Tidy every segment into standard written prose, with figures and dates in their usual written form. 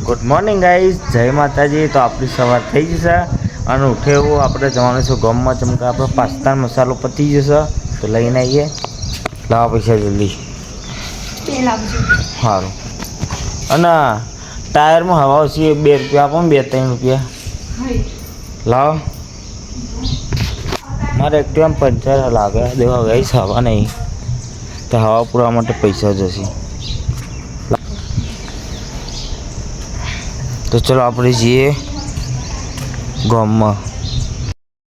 Good morning guys, જય માતાજી। તો આપણી સવાર થઈ જશે અને ઉઠે એવું આપણે જવાનું છે ગામમાં, ચમકા આપણો પાસ્તા મસાલો પતી જશે તો લઈને આવીએ। લાવો પૈસા જલ્દી, સારું। અને ટાયરમાં હવા ઓછી 2 રૂપિયા આપો ને, 2-3 રૂપિયા લાવો। મારે એકદમ પંચર લાગે, દેવા ગઈ હવા નહીં તો હવા પૂરવા માટે પૈસા જશે। તો ચલો આપણે જઈએ ગામમાં।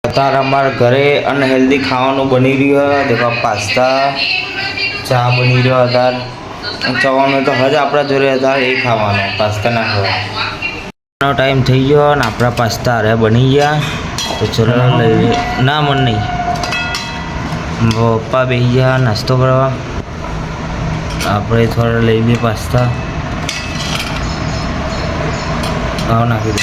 અત્યારે અમારા ઘરે અનહેલ્ધી ખાવાનું બની રહ્યું। દેખો પાસ્તા, ચા બની રહ્યો। અત્યારે ચવાનું તો હજ આપણા જોડે હતા, એ ખાવાનો, પાસ્તા ના ખાવાનો ટાઈમ થઈ ગયો અને આપણા પાસ્તા અરે બની ગયા। તો ચલો લઈ, ના મન નહીં, પપ્પા બેસી ગયા નાસ્તો કરવા। આપણે થોડા લઈ લઈએ પાસ્તા, આવો નાખી દે।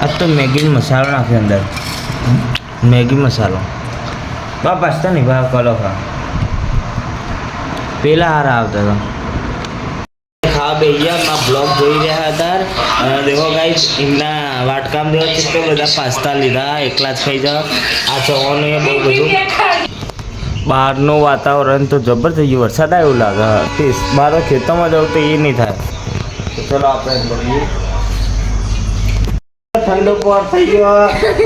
આ તો મેગી મસાલો નાખ્યો અંદર, મેગી મસાલો। બા પાસ્તા નહીં ભાવ કલો ખા, પેલા હારા આવતા હતા ખાવા બે ગયા। બ્લોગ જોઈ રહ્યા હતા, દેખો ગાઈસ એમના વાટકામ દેવા કેટલા બધા પાસ્તા લીધા, એકલા જ ખાઈ જાઓ। આ ચવાનું બહુ બધું, બહારનું વાતાવરણ તો જબર થઈ ગયું, વરસાદ આવે એવું લાગે। બહાર ખેતરમાં જવું તો એ નહીં થાય। તો ચલો આપણે મળીએ। ઠંડો પર થઈ ગયો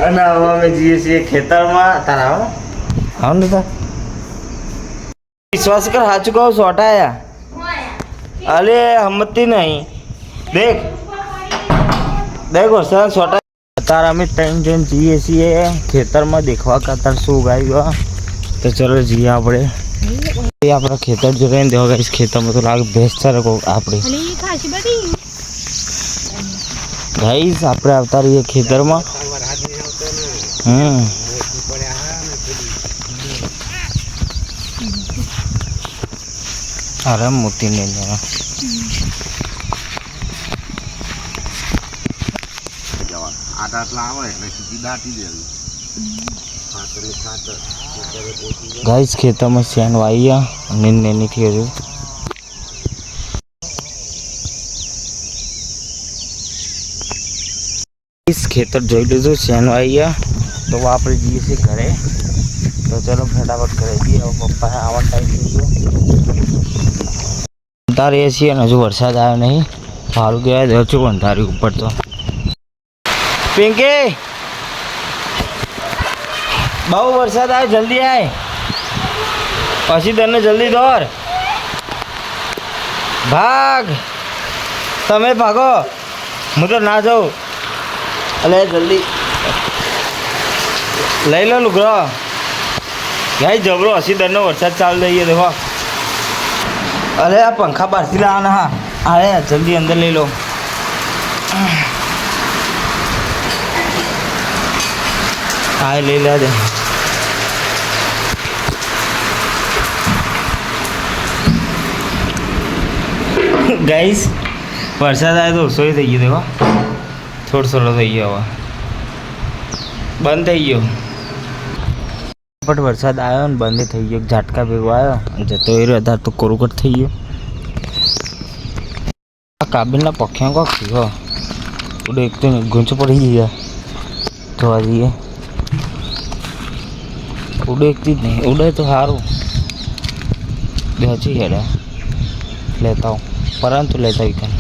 અને હવે અમે જઈએ છીએ ખેતરમાં। તારા આવો ને તાર વિશ્વાસ કર, સાચું કહું સોટાયા। અરે હમતી નહીં, દેખ વરસાદ સોટા। અત્યારે અમે 3 જણ જઈએ છીએ ખેતરમાં દેખવા કાતર શું ગાયું। તો ચલો જઈએ આપણે। આપણા ખેતર જોડે દેવા ગાઈશ, ખેતરમાં તો લાગે ભેંસ ચારે આપણે ગાઈશ। આપણે આવતા રહીએ ખેતરમાં। અરે મોતી નહીં જવા ગાઈસ। ખેતરમાં શેન વાઈ નેની થી હજુ ખેતર જોઈ લીધું, શેન વાઈ તો આપણે જઈએ છીએ ઘરે। તો ચલો ફટાફટ ઘરે જઈએ, પપ્પા આવવાનો ટાઈમ થઈ ગયો। અંધારીએ છીએ અને હજુ વરસાદ આવ્યો નહીં, સારું કહેવાય। હજુ અંધારી ઉપર તો પિંકી બહુ વરસાદ આવે, જલ્દી આય, પછી તને જલ્દી દોર, ભાગ, તમે ભાગો, હું તો ના જાઉં। અલે જલ્દી લઈ લો લુગડો ભાઈ, જબરો હસી દરનો વરસાદ ચાલુ થઈ ગયો દેખો। અરે આ પંખા બહારથી લાવવાના। હા અરે જલ્દી અંદર લઈ લો। હા લઈ લે દે। ગાઈસ વરસાદ આવે તો રસોઈ થઈ ગયો દેખો, થોડો થઈ ગયો, હવે બંધ થઈ ગયો। બટ વરસાદ આવ્યો ને બંધ થઈ ગયો, ઝાટકા ભેગો આવ્યો જતો એ રહ્યો તો કોરુકટ થઈ ગયો। આ કાબિલના પખ્યા કોક થયો ઉડે, એક તો ગૂંચ પડી ગયા ધોવા જઈએ। ઉડે એકથી જ નહીં, ઉડે તો સારું બેચી હેડા લેતા હું, પરંતુ લેતા વિકાન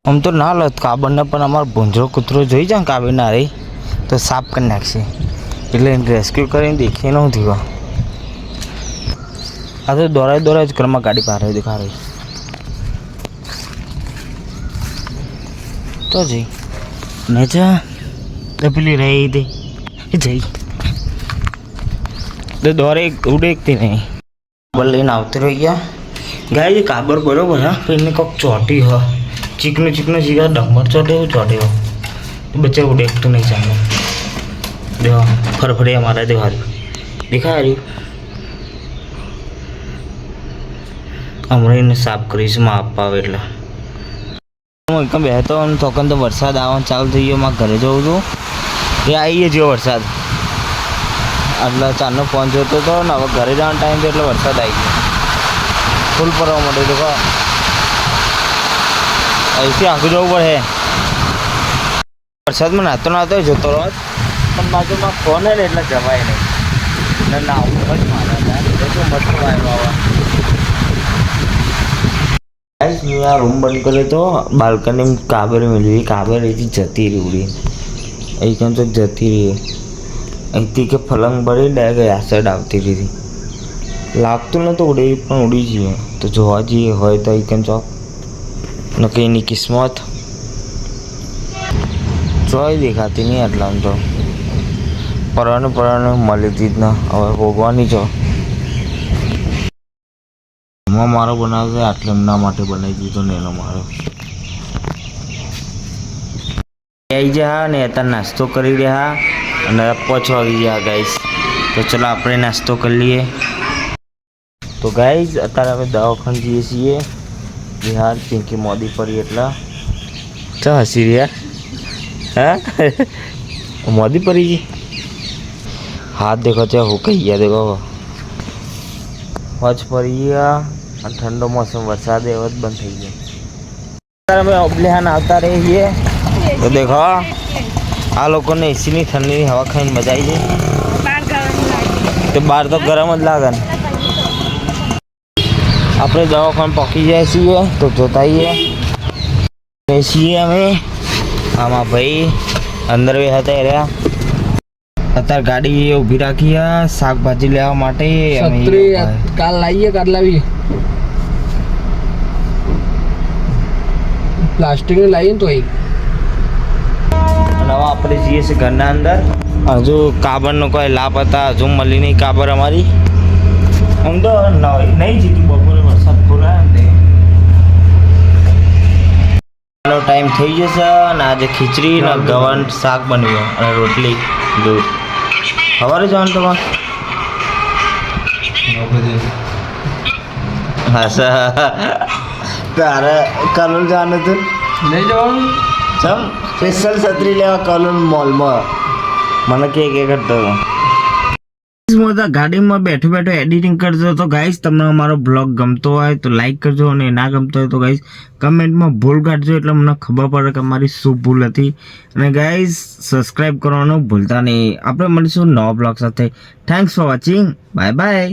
આમ તો ના લત કાબરને, પણ અમારો ભૂંજરો કૂતરો જોઈ જાય કાબર ના રહી તો સાફ કરી નાખશે, એટલે રેસ્ક્યુ કરીને દેખી ન થયો। આ તો દોરાય જ ઘરમાં ગાડી બહાર દેખા રહી તો જઈ ને જા પેલી રહી દે જઈ તો દોરે ઉડે એકથી નહીં બલ લઈને આવતી રહી ગયા। ગાય કાબર બરોબર હા, એને કોઈક ચોટી હો, ચીકનો ચીકા ડમર ચોટે એવું ચોટે હો તો બચ્ચે ઉડે એકતું નહીં ચાલે। દેવા ફરફરી અમારા દેવા દેખાય રહ્યું, હમણાં એને સાફ કરીશ માં આપવા આવે એટલે। હું એકદમ બેહતો તોકન તો વરસાદ આવવાનું ચાલુ થઈ ગયો, મારા ઘરે જવું છું। એ આવીએ જેવો વરસાદ એટલે ચારનો ફોન જોતો હતો ને હવે ઘરે જવાનો ટાઈમ થયો એટલે વરસાદ આવી ગયો ફૂલ પડવા માંડ્યો તો અહીંથી આખું જવું પડે વરસાદમાં નાતો નાતો જતો રહો પણ બાજુમાં ફોન ને એટલે જવાય નહીં ના આવું જ મારા મસ્ત વાયરો આવે મેં આ રૂમ બંધ કર્યો તો બાલ્કની કાબરી મેળવી કાબરીથી જતી રહી ઉડી અહીં કેમ તો જતી રહી અહીંથી કે ફલંગ ભરી ડાયરેક્ટ આ સાઈડ આવતી રહી લાગતું નહોતું ઉડી પણ ઉડી જઈએ તો જોવા જઈએ હોય તો અહીં કેમ ચોક નક્કી એની કિસ્મત જોઈ દેખાતી નહીં આટલામાં તો પરવાનું મળી હતી જ ના હવે ભોગવાની છો મારો બનાવશે આટલે એમના માટે બનાવી દીધો ને એનો મારો આવી જા ને અત્યારે નાસ્તો કરી રહ્યા અને 5 વાગી ગયા ગાઈસ તો ચલો આપણે નાસ્તો કરી લઈએ તો ગાઈસ અત્યારે અમે દવાખાને જઈએ છીએ બિહાર પિંકી મોદી પડી એટલા તો હસી રહ્યા હા મોદી પડી ગઈ हाथ देखो चाहे हो कही है देखो वच पड़ी गया ठंडो मौसम वरसाद एवं बंद थी गया में ओबलेहान आता रही है तो देखो आ लोग ने एसी नहीं ठंडी हवा खाई मजा आई है तो बाहर तो गरम ज लागे अपने दवाखान पहुंची जाए છીએ तो જોતાઈએ છીએ અમે આમાં ભાઈ અંદર બે હતા રહ્યા અત્યારે ગાડી ઊભી રાખી શાકભાજી લેવા માટે કાલ લાવીએ કાલ લાવીએ પ્લાસ્ટિક ની લાવીએ તો અને હવે આપણે જઈએ છીએ ઘરના અંદર હજુ કાબરનો કોઈ લાભ હતા હજુ મળી નહીં કાબર અમારી આમ તો નહીં જીતી બપોરે વરસાદ ખોલાય ને ટાઈમ થઈ જશે અને આજે ખીચડી ને ગવાનું શાક બન્યું અને રોટલી દૂધ સવારે જવાનું તમારે હા સર તારે કલોલ જવાનું હતું નહીં જવાનું ચમ સ્પેશિયલ છત્રી લેવા કલોલ મોલમાં મને કે કરતો હતો ગાડીમાં બેઠો બેઠો એડિટિંગ કરતો હતો ગાઈસ તમને અમારો બ્લોગ ગમતો હોય તો લાઈક કરજો અને ના ગમતો હોય તો ગાઈસ કમેન્ટમાં ભૂલ કાઢજો એટલે મને ખબર પડે કે મારી શું ભૂલ હતી અને ગાઈસ સબસ્ક્રાઈબ કરવાનું ભૂલતા નહીં આપણે મળીશું નવા બ્લોગ સાથે thanks for watching bye bye